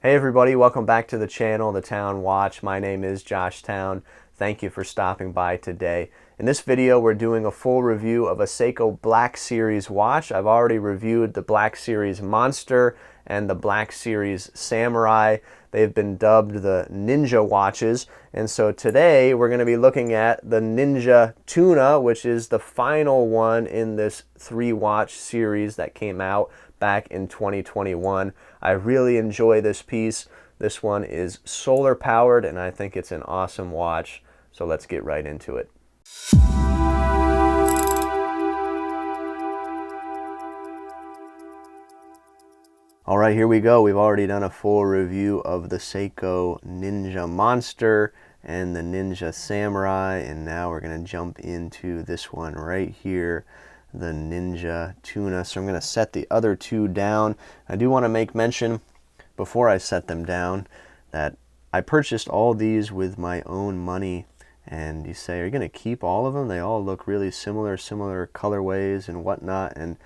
Hey everybody, welcome back to the channel, The Town Watch. My name is Josh Town. Thank you for stopping by today. In this video, we're doing a full review of a Seiko Black Series watch. I've already reviewed the Black Series Monster and the Black Series Samurai. They've been dubbed the Ninja watches. And so today we're going to be looking at the Ninja Tuna, which is the final one in this 3-watch series that came out back in 2021. I really enjoy this piece. This one is solar powered and I think it's an awesome watch. So let's get right into it. All right, here we go. We've already done a full review of the Seiko Ninja Monster and the Ninja Samurai, and now we're going to jump into this one right here, the Ninja Tuna. So I'm going to set the other two down. I do want to make mention before I set them down that I purchased all these with my own money. And you say, are you going to keep all of them? They all look really similar colorways and whatnot. And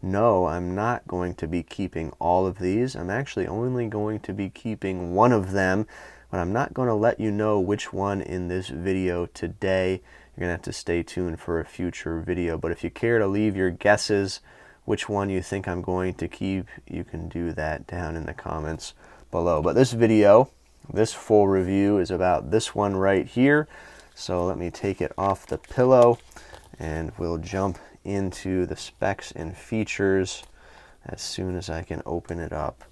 no, I'm not going to be keeping all of these. I'm actually only going to be keeping one of them, but I'm not going to let you know which one in this video today. You're going to have to stay tuned for a future video. But if you care to leave your guesses, which one you think I'm going to keep, you can do that down in the comments below. But this video, this full review is about this one right here. So let me take it off the pillow and we'll jump into the specs and features as soon as I can open it up.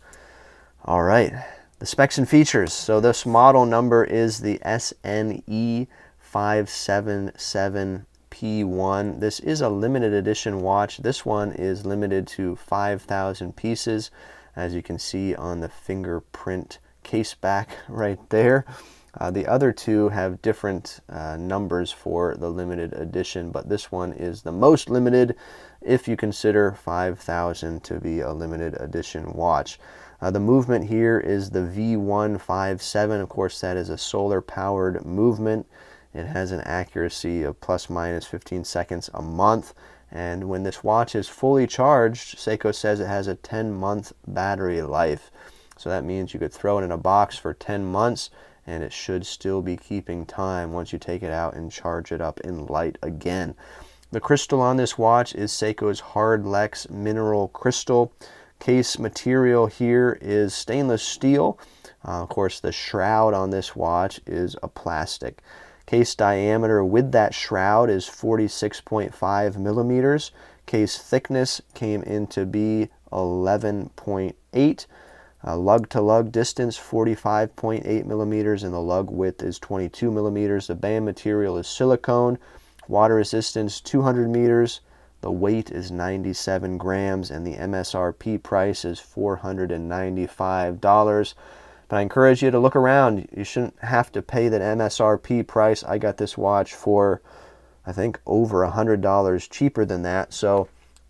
All right, the specs and features. So this model number is the SNE577P1. This is a limited edition watch. This one is limited to 5,000 pieces, as you can see on the fingerprint case back right there. The other two have different numbers for the limited edition, but this one is the most limited if you consider 5,000 to be a limited edition watch. The movement here is the V157. Of course, that is a solar powered movement. It has an accuracy of plus minus 15 seconds a month. And when this watch is fully charged, Seiko says it has a 10-month battery life. So that means you could throw it in a box for 10 months and it should still be keeping time once you take it out and charge it up in light again. The crystal on this watch is Seiko's Hardlex mineral crystal. Case material here is stainless steel. Of course, the shroud on this watch is a plastic. Case diameter with that shroud is 46.5 millimeters. Case thickness came in to be 11.8. Lug-to-lug distance 45.8 millimeters and the lug width is 22 millimeters. The band material is silicone. Water resistance 200 meters. The weight is 97 grams and the MSRP price is $495. But I encourage you to look around. You shouldn't have to pay that MSRP price. I got this watch for, I think, over $100 cheaper than that. So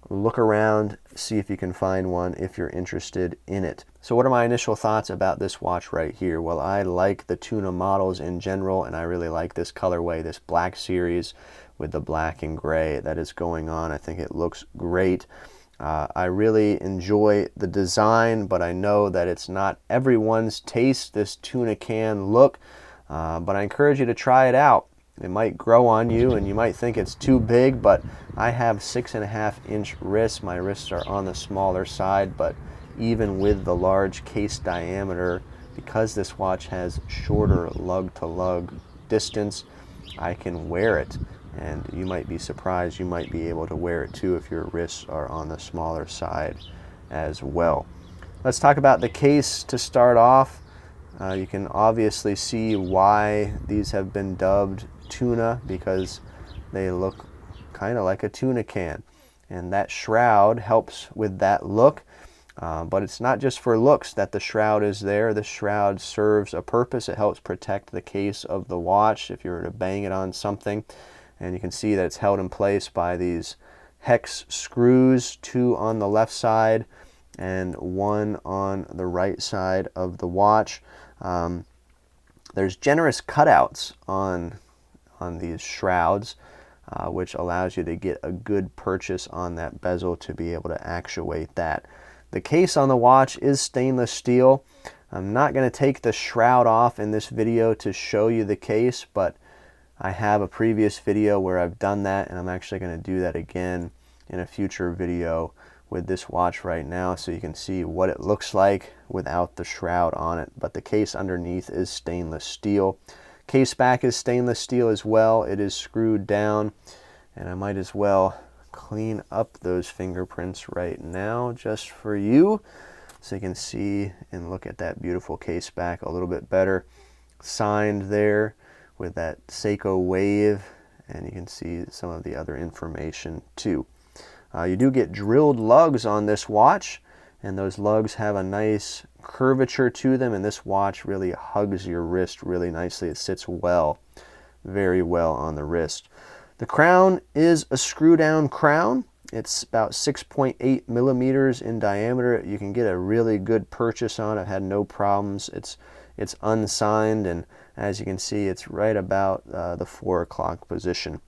look around, see if you can find one if you're interested in it. So what are my initial thoughts about this watch right here? Well, I like the Tuna models in general, and I really like this colorway, this Black Series with the black and gray that is going on. I think it looks great. I really enjoy the design, but I know that it's not everyone's taste, this tuna can look, but I encourage you to try it out. It might grow on you and you might think it's too big, but I have 6.5-inch wrists. My wrists are on the smaller side, but even with the large case diameter, because this watch has shorter lug-to-lug distance, I can wear it. And you might be surprised, you might be able to wear it too if your wrists are on the smaller side as well. Let's talk about the case to start off. You can obviously see why these have been dubbed Tuna, because they look kind of like a tuna can, and that shroud helps with that look. But it's not just for looks that the shroud is there. The shroud serves a purpose. It helps protect the case of the watch if you were to bang it on something. And you can see that it's held in place by these hex screws, 2 on the left side and 1 on the right side of the watch. There's generous cutouts on these shrouds, which allows you to get a good purchase on that bezel to be able to actuate that. The case on the watch is stainless steel. I'm not going to take the shroud off in this video to show you the case, but I have a previous video where I've done that, and I'm actually going to do that again in a future video with this watch right now, so you can see what it looks like without the shroud on it. But the case underneath is stainless steel. Case back is stainless steel as well. It is screwed down, and I might as well clean up those fingerprints right now just for you, so you can see and look at that beautiful case back a little bit better. Signed there with that Seiko wave, and you can see some of the other information too. You do get drilled lugs on this watch, and those lugs have a nice curvature to them, and this watch really hugs your wrist really nicely. It sits well, very well on the wrist. The crown is a screw down crown. It's about 6.8 millimeters in diameter. You can get a really good purchase on it. I've had no problems. It's unsigned, and as you can see, it's right about the 4 o'clock position.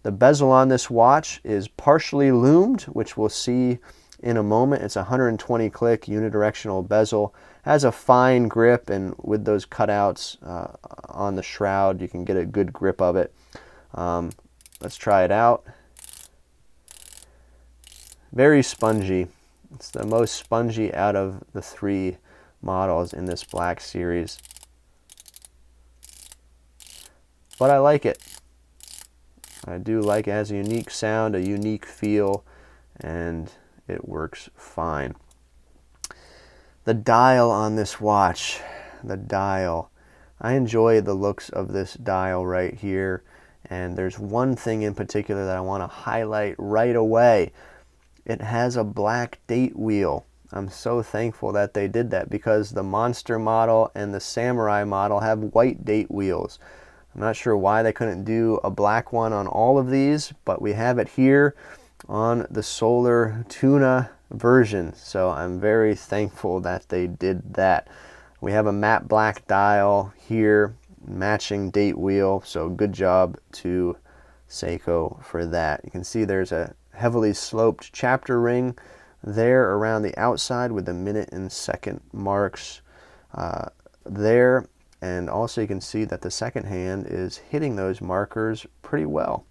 The bezel on this watch is partially lumed, which we'll see in a moment. It's a 120 click unidirectional bezel. Has a fine grip, and with those cutouts on the shroud, you can get a good grip of it. Let's try it out. Very spongy. It's the most spongy out of the 3 models in this black series. But I like it. I do like it. It has a unique sound, a unique feel, and it works fine. The dial on this watch, the dial. I enjoy the looks of this dial right here, and there's one thing in particular that I want to highlight right away. It has a black date wheel. I'm so thankful that they did that, because the Monster model and the Samurai model have white date wheels. I'm not sure why they couldn't do a black one on all of these, but we have it here on the Solar Tuna version, so I'm very thankful that they did that. We have a matte black dial here, matching date wheel, so good job to Seiko for that. You can see there's a heavily sloped chapter ring there around the outside with the minute and second marks there. And also you can see that the second hand is hitting those markers pretty well.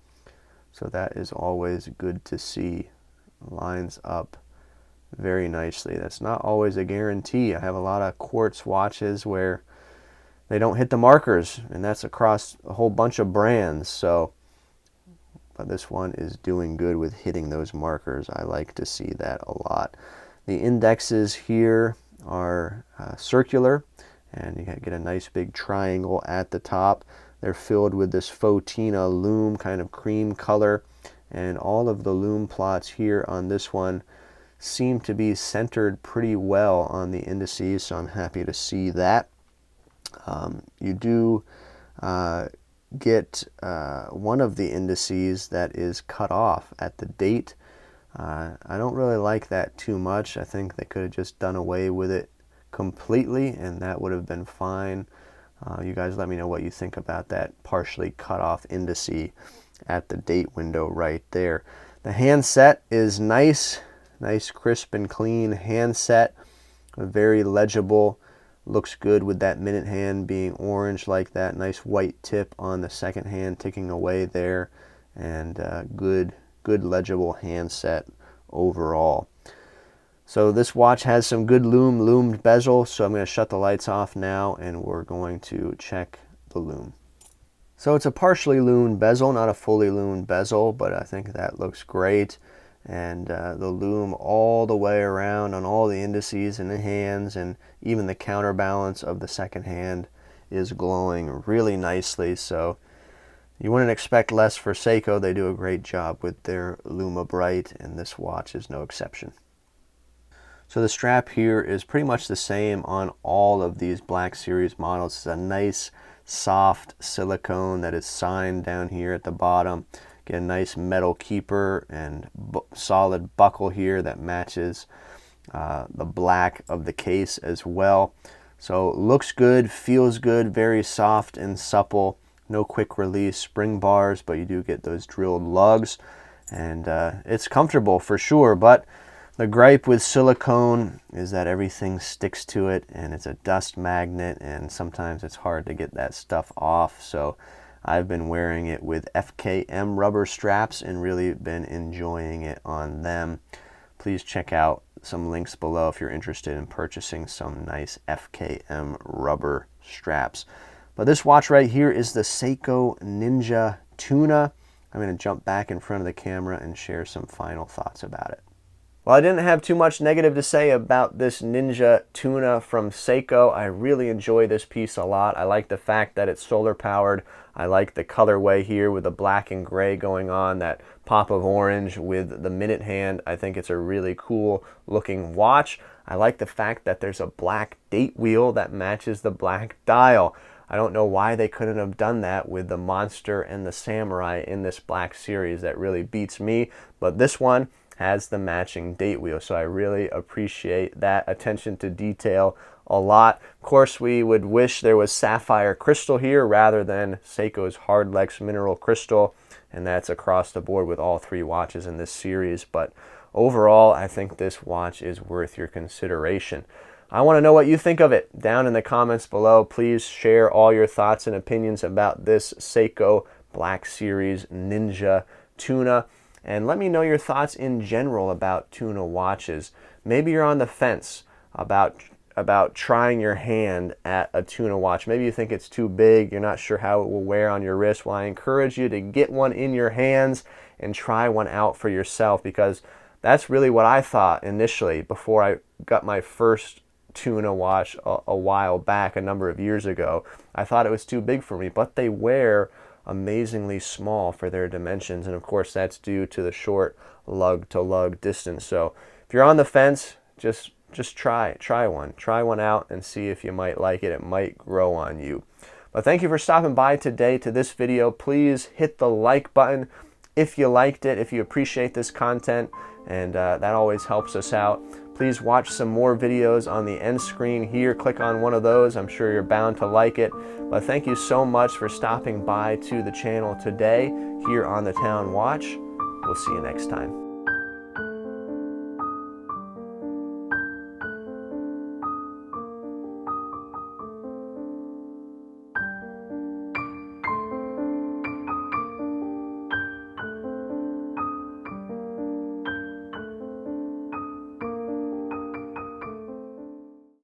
So that is always good to see. Lines up very nicely. That's not always a guarantee. I have a lot of quartz watches where they don't hit the markers, and that's across a whole bunch of brands. So, but this one is doing good with hitting those markers. I like to see that a lot. The indexes here are circular, and you get a nice big triangle at the top. They're filled with this faux Tuna Lume kind of cream color, and all of the Lume plots here on this one seem to be centered pretty well on the indices, so I'm happy to see that. You do get one of the indices that is cut off at the date. I don't really like that too much. I think they could have just done away with it completely, and that would have been fine. You guys let me know what you think about that partially cut off indice at the date window right there. The handset is nice crisp and clean handset, very legible. Looks good with that minute hand being orange like that. Nice white tip on the second hand ticking away there, and good legible handset overall. So this watch has some good lumed bezel, so I'm going to shut the lights off now, and we're going to check the lume. So it's a partially lumed bezel, not a fully lumed bezel, but I think that looks great. And the lume all the way around on all the indices in the hands, and even the counterbalance of the second hand is glowing really nicely. So you wouldn't expect less for Seiko. They do a great job with their Lume Bright, and this watch is no exception. So the strap here is pretty much the same on all of these Black Series models. It's a nice soft silicone that is signed down here at the bottom. Get a nice metal keeper and solid buckle here that matches the black of the case as well. So looks good, feels good, very soft and supple. No quick release spring bars, but you do get those drilled lugs, and it's comfortable for sure. But The gripe with silicone is that everything sticks to it, and it's a dust magnet, and sometimes it's hard to get that stuff off. So I've been wearing it with FKM rubber straps and really been enjoying it on them. Please check out some links below if you're interested in purchasing some nice FKM rubber straps. But this watch right here is the Seiko Ninja Tuna. I'm going to jump back in front of the camera and share some final thoughts about it. Well, I didn't have too much negative to say about this Ninja Tuna from Seiko. I really enjoy this piece a lot. I like the fact that it's solar powered. I like the colorway here with the black and gray going on, that pop of orange with the minute hand. I think it's a really cool looking watch. I like the fact that there's a black date wheel that matches the black dial. I don't know why they couldn't have done that with the Monster and the Samurai in this black series. That really beats me, but this one has the matching date wheel, so I really appreciate that attention to detail a lot. Of course, we would wish there was sapphire crystal here rather than Seiko's Hardlex mineral crystal, and that's across the board with all three watches in this series. But overall, I think this watch is worth your consideration. I want to know what you think of it. Down in the comments below, please share all your thoughts and opinions about this Seiko Black Series Ninja Tuna. And let me know your thoughts in general about Tuna watches. Maybe you're on the fence about trying your hand at a Tuna watch. Maybe you think it's too big, you're not sure how it will wear on your wrist. Well, I encourage you to get one in your hands and try one out for yourself, because that's really what I thought initially before I got my first Tuna watch a while back, a number of years ago. I thought it was too big for me, but they wear amazingly small for their dimensions, and of course that's due to the short lug to lug distance. So if you're on the fence, just try one out and see if you might like it. It might grow on you. But thank you for stopping by today to this video. Please hit the like button if you liked it, if you appreciate this content, and that always helps us out. Please watch some more videos on the end screen here. Click on one of those. I'm sure you're bound to like it. But thank you so much for stopping by to the channel today here on The Town Watch. We'll see you next time.